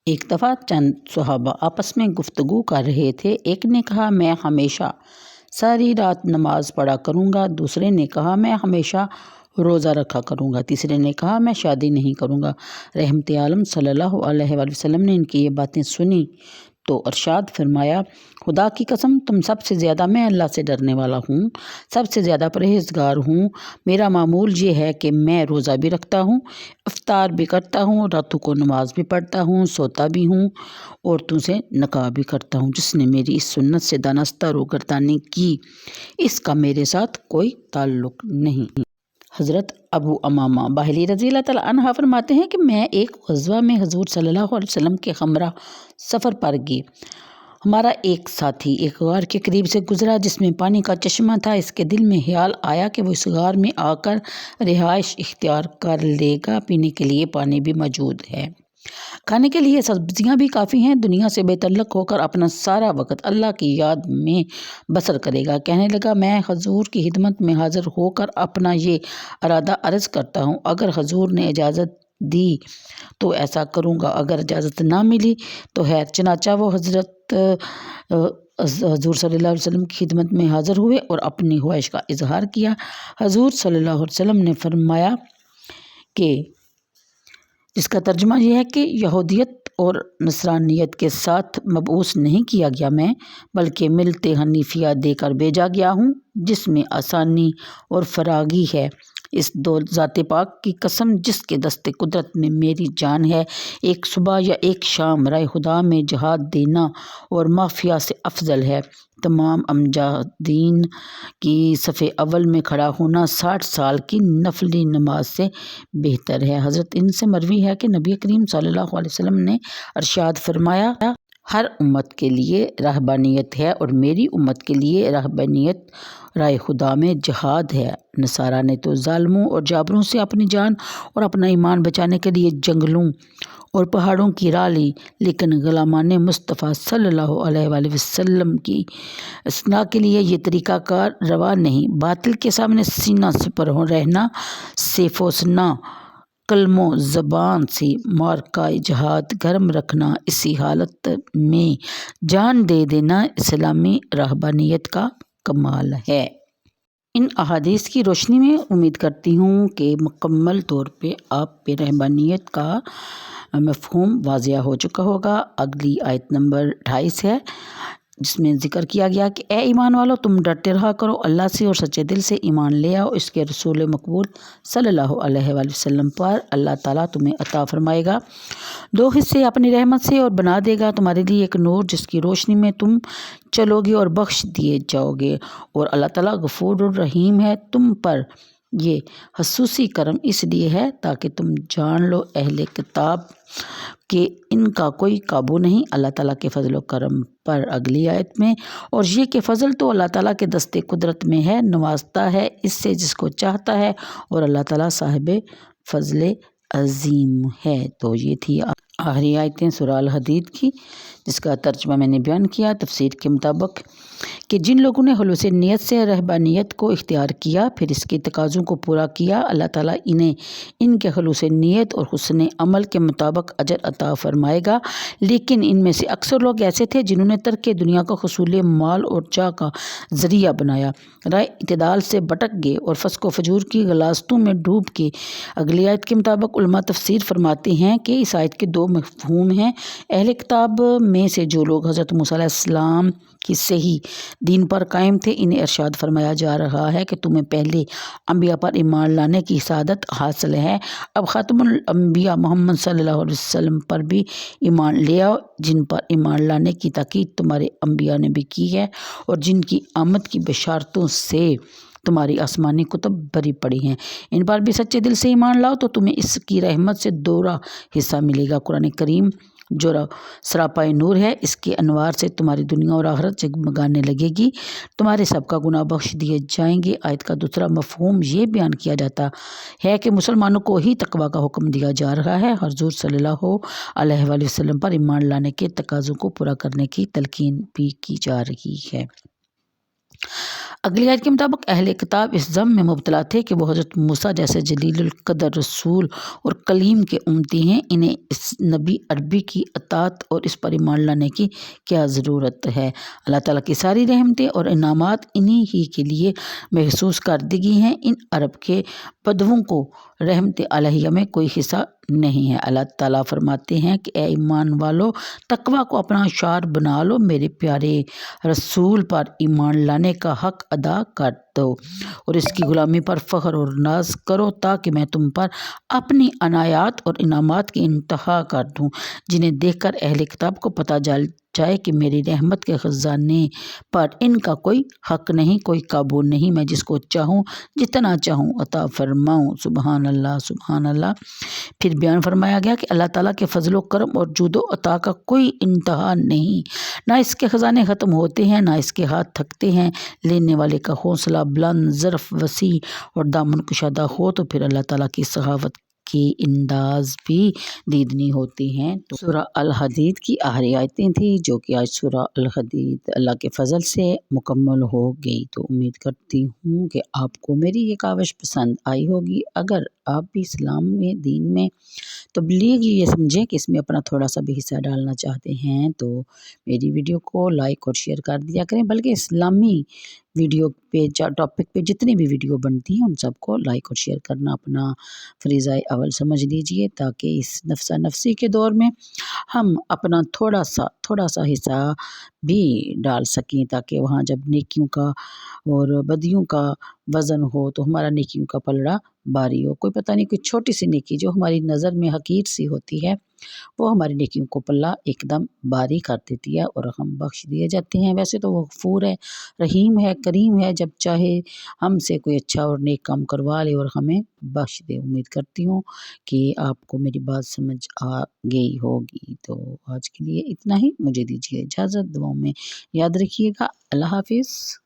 ایک دفعہ چند صحابہ آپس میں گفتگو کر رہے تھے۔ ایک نے کہا میں ہمیشہ ساری رات نماز پڑھا کروں گا، دوسرے نے کہا میں ہمیشہ روزہ رکھا کروں گا، تیسرے نے کہا میں شادی نہیں کروں گا۔ رحمت عالم صلی اللہ علیہ وآلہ وسلم نے ان کی یہ باتیں سنی تو ارشاد فرمایا، خدا کی قسم تم سب سے زیادہ میں اللہ سے ڈرنے والا ہوں، سب سے زیادہ پرہیزگار ہوں۔ میرا معمول یہ ہے کہ میں روزہ بھی رکھتا ہوں، افطار بھی کرتا ہوں، راتوں کو نماز بھی پڑھتا ہوں، سوتا بھی ہوں، عورتوں سے نکاح بھی کرتا ہوں۔ جس نے میری اس سنت سے دانستہ روگردانی کی، اس کا میرے ساتھ کوئی تعلق نہیں۔ حضرت ابو امامہ باہلی رضی اللہ تعالیٰ عنہ فرماتے ہیں کہ میں ایک غزوہ میں حضور صلی اللہ علیہ وسلم کے ہمراہ سفر پر گئی۔ ہمارا ایک ساتھی ایک غار کے قریب سے گزرا جس میں پانی کا چشمہ تھا۔ اس کے دل میں خیال آیا کہ وہ اس غار میں آ کر رہائش اختیار کر لے گا۔ پینے کے لیے پانی بھی موجود ہے، کھانے کے لیے سبزیاں بھی کافی ہیں۔ دنیا سے بے تعلق ہو کر اپنا سارا وقت اللہ کی یاد میں بسر کرے گا۔ کہنے لگا، میں حضور کی خدمت میں حاضر ہو کر اپنا یہ ارادہ عرض کرتا ہوں، اگر حضور نے اجازت دی تو ایسا کروں گا، اگر اجازت نہ ملی تو خیر۔ چنانچہ وہ حضور صلی اللہ علیہ وسلم کی خدمت میں حاضر ہوئے اور اپنی خواہش کا اظہار کیا۔ حضور صلی اللہ علیہ وسلم نے فرمایا کہ جس کا ترجمہ یہ ہے کہ یہودیت اور نصرانیت کے ساتھ مبعوث نہیں کیا گیا میں، بلکہ ملت حنیفیہ دے کر بھیجا گیا ہوں جس میں آسانی اور فراغی ہے۔ اس دو ذات پاک کی قسم جس کے دست قدرت میں میری جان ہے، ایک صبح یا ایک شام راہ خدا میں جہاد دینا اور مافیا سے افضل ہے۔ تمام امجادین کی صف اول میں کھڑا ہونا 60 سال کی نفلی نماز سے بہتر ہے۔ حضرت ان سے مروی ہے کہ نبی کریم صلی اللہ علیہ وسلم نے ارشاد فرمایا، ہر امت کے لیے رہبانیت ہے اور میری امت کے لیے رہبانیت راہ خدا میں جہاد ہے۔ نصارہ نے تو ظالموں اور جابروں سے اپنی جان اور اپنا ایمان بچانے کے لیے جنگلوں اور پہاڑوں کی راہ لی، لیکن غلامان مصطفیٰ صلی اللہ علیہ وآلہ وسلم کی اصلاح کے لیے یہ طریقہ کار روا نہیں۔ باطل کے سامنے سینہ سپر رہنا، سیف و سناں قلم و زبان سے معرکہ جہاد گرم رکھنا، اسی حالت میں جان دے دینا اسلامی رہبانیت کا کمال ہے۔ ان احادیث کی روشنی میں امید کرتی ہوں کہ مکمل طور پہ آپ پہ رہبانیت کا مفہوم واضح ہو چکا ہوگا۔ اگلی آیت نمبر 28 ہے جس میں ذکر کیا گیا کہ اے ایمان والو، تم ڈرتے رہا کرو اللہ سے اور سچے دل سے ایمان لے آؤ، اس کے رسول مقبول صلی اللہ علیہ وآلہ وسلم پر اللہ تعالیٰ تمہیں عطا فرمائے گا دو حصے اپنی رحمت سے، اور بنا دے گا تمہارے لیے ایک نور جس کی روشنی میں تم چلو گے اور بخش دیے جاؤ گے، اور اللہ تعالیٰ غفور الرحیم ہے۔ تم پر یہ خصوصی کرم اس لیے ہے تاکہ تم جان لو اہل کتاب کہ ان کا کوئی قابو نہیں اللہ تعالیٰ کے فضل و کرم پر۔ اگلی آیت میں، اور یہ کہ فضل تو اللہ تعالیٰ کے دست قدرت میں ہے، نوازتا ہے اس سے جس کو چاہتا ہے، اور اللہ تعالیٰ صاحب فضل عظیم ہے۔ تو یہ تھی آخری آیتیں سورہ الحدید کی، جس کا ترجمہ میں نے بیان کیا۔ تفسیر کے مطابق کہ جن لوگوں نے خلوص نیت سے رہبانیت کو اختیار کیا، پھر اس کے تقاضوں کو پورا کیا، اللہ تعالیٰ انہیں ان کے خلوص نیت اور حسن عمل کے مطابق اجر عطا فرمائے گا۔ لیکن ان میں سے اکثر لوگ ایسے تھے جنہوں نے ترک دنیا کو حصول مال اور جاہ کا ذریعہ بنایا، راہ اعتدال سے بھٹک گئے اور فسق و فجور کی غلاظتوں میں ڈوب گئے۔ اگلی آیت کے مطابق علماء تفسیر فرماتے ہیں کہ اس آیت کے دو مفہوم ہیں۔ اہل کتاب میں سے جو لوگ حضرت موسیٰ علیہ السلام کی صحیح دین پر قائم تھے، انہیں ارشاد فرمایا جا رہا ہے کہ تمہیں پہلے انبیاء پر ایمان لانے کی سعادت حاصل ہے، اب خاتم الانبیاء محمد صلی اللہ علیہ وسلم پر بھی ایمان لے آؤ، جن پر ایمان لانے کی تاکید تمہارے انبیاء نے بھی کی ہے اور جن کی آمد کی بشارتوں سے تمہاری آسمانی کتب بھری پڑی ہیں۔ ان پر بھی سچے دل سے ایمان لاؤ تو تمہیں اس کی رحمت سے دوہرا حصہ ملے گا۔ قرآن کریم جو سراپائے نور ہے، اس کے انوار سے تمہاری دنیا اور آخرت جگمگانے لگے گی، تمہارے سب کا گناہ بخش دیے جائیں گے۔ آیت کا دوسرا مفہوم یہ بیان کیا جاتا ہے کہ مسلمانوں کو ہی تقویٰ کا حکم دیا جا رہا ہے، حضور صلی اللہ علیہ وآلہ وسلم پر ایمان لانے کے تقاضوں کو پورا کرنے کی تلقین بھی کی جا رہی ہے۔ اگلی آیت کے مطابق اہل کتاب اس ذم میں مبتلا تھے کہ وہ حضرت موسیٰ جیسے جلیل القدر رسول اور کلیم کے امتی ہیں، انہیں اس نبی عربی کی اطاعت اور اس پر ایمان لانے کی کیا ضرورت ہے۔ اللہ تعالیٰ کی ساری رحمتیں اور انعامات انہی ہی کے لیے محسوس کردگی ہیں، ان عرب کے بدووں کو رحمت الہیہ میں کوئی حصہ نہیں ہے۔ اللہ تعالیٰ فرماتے ہیں کہ اے ایمان والو، تقویٰ کو اپنا شعار بنا لو، میرے پیارے رسول پر ایمان لانے کا حق ادا کر دو اور اس کی غلامی پر فخر اور ناز کرو، تاکہ میں تم پر اپنی عنایات اور انعامات کی انتہا کر دوں، جنہیں دیکھ کر اہل کتاب کو پتہ چل جائے کہ میری رحمت کے خزانے پر ان کا کوئی حق نہیں، کوئی قابو نہیں، میں جس کو چاہوں جتنا چاہوں عطا فرماؤں۔ سبحان اللہ، سبحان اللہ۔ پھر بیان فرمایا گیا کہ اللہ تعالیٰ کے فضل و کرم اور جود و عطا کا کوئی انتہا نہیں، نہ اس کے خزانے ختم ہوتے ہیں، نہ اس کے ہاتھ تھکتے ہیں۔ لینے والے کا حوصلہ بلند، ظرف وسیع اور دامن کشادہ ہو تو پھر اللہ تعالیٰ کی سخاوت کی انداز بھی دیدنی ہوتی ہیں۔ تو سورہ الحدید کی آخری آیتیں تھیں، جو کہ آج سورہ الحدید اللہ کے فضل سے مکمل ہو گئی۔ تو امید کرتی ہوں کہ آپ کو میری یہ کاوش پسند آئی ہوگی۔ اگر آپ بھی اسلام میں، دین میں تبلیغ یہ سمجھیں کہ اس میں اپنا تھوڑا سا بھی حصہ ڈالنا چاہتے ہیں تو میری ویڈیو کو لائک اور شیئر کر دیا کریں، بلکہ اسلامی ویڈیو پہ ٹاپک پہ جتنی بھی ویڈیو بنتی ہیں ان سب کو لائک اور شیئر کرنا اپنا فریضہ اول سمجھ لیجئے، تاکہ اس نفسہ نفسی کے دور میں ہم اپنا تھوڑا سا حصہ بھی ڈال سکیں، تاکہ وہاں جب نیکیوں کا اور بدیوں کا وزن ہو تو ہمارا نیکیوں کا پلڑا بھاری ہو۔ کوئی پتہ نہیں، کوئی چھوٹی سی نیکی جو ہماری نظر میں حقیر سی ہوتی ہے وہ ہماری نیکیوں کو پلہ ایک دم بھاری کر دیتی ہے اور ہم بخش دیے جاتے ہیں۔ ویسے تو وہ غفور ہے، رحیم ہے، کریم ہے، جب چاہے ہم سے کوئی اچھا اور نیک کام کروا لے اور ہمیں بخش دے۔ امید کرتی ہوں کہ آپ کو میری بات سمجھ آ گئی ہوگی۔ تو آج کے لیے اتنا ہی، مجھے دیجیے اجازت، دعاؤں میں یاد رکھیے گا۔ اللہ حافظ۔